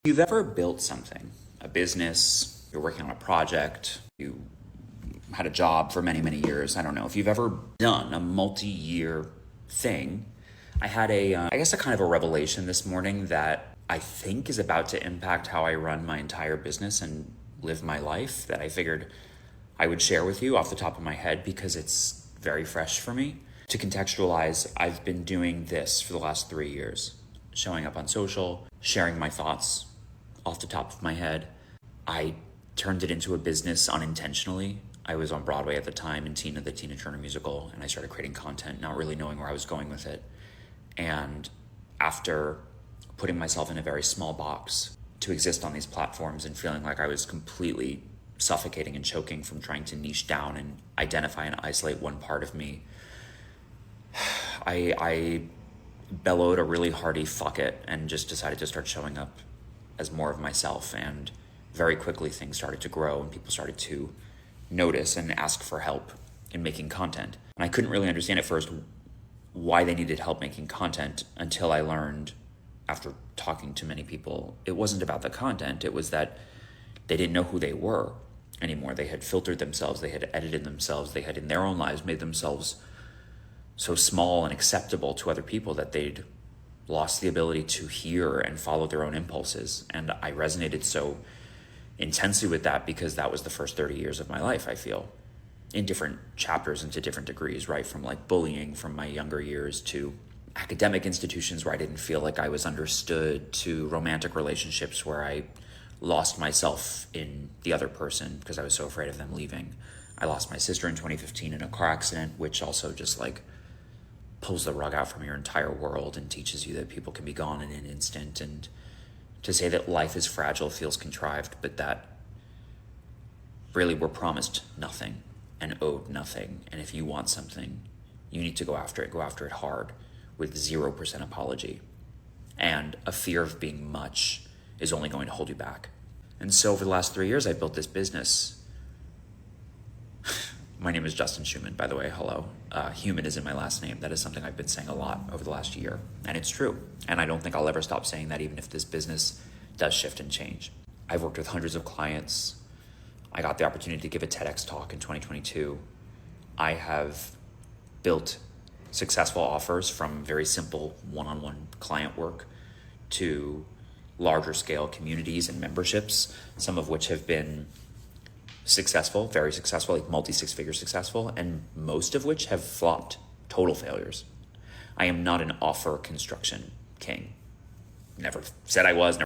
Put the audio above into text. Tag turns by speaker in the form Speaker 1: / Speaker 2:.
Speaker 1: You've ever built something, a business, you're working on a project, you had a job for many, many years. I don't know. If you've ever done a multi-year thing, I had a kind of a revelation this morning that I think is about to impact how I run my entire business and live my life, that I figured I would share with you off the top of my head because it's very fresh for me. To contextualize, I've been doing this for the last 3 years, showing up on social, sharing my thoughts off the top of my head. I turned it into a business unintentionally. I was on Broadway at the time in the Tina Turner musical, and I started creating content, not really knowing where I was going with it. And after putting myself in a very small box to exist on these platforms and feeling like I was completely suffocating and choking from trying to niche down and identify and isolate one part of me, I bellowed a really hearty fuck it and just decided to start showing up as more of myself. And very quickly things started to grow and people started to notice and ask for help in making content. And I couldn't really understand at first why they needed help making content until I learned, after talking to many people, it wasn't about the content. It was that they didn't know who they were anymore. They had filtered themselves. They had edited themselves. They had in their own lives made themselves so small and acceptable to other people that they'd lost the ability to hear and follow their own impulses. And I resonated so intensely with that because that was the first 30 years of my life, I feel, in different chapters and to different degrees, right? From like bullying from my younger years to academic institutions where I didn't feel like I was understood, to romantic relationships where I lost myself in the other person because I was so afraid of them leaving. I lost my sister in 2015 in a car accident, which also just like pulls the rug out from your entire world and teaches you that people can be gone in an instant. And to say that life is fragile feels contrived, but that really we're promised nothing and owed nothing. And if you want something, you need to go after it hard with 0% apology. And a fear of being much is only going to hold you back. And so over the last 3 years, I built this business. My name is Justin Schumann, by the way. Hello. Human is in my last name. That is something I've been saying a lot over the last year. And it's true. And I don't think I'll ever stop saying that, even if this business does shift and change. I've worked with hundreds of clients. I got the opportunity to give a TEDx talk in 2022. I have built successful offers from very simple one-on-one client work to larger scale communities and memberships, some of which have been successful, very successful, like multi-six-figure successful, and most of which have flopped, total failures. I am not an offer construction king. Never said I was, never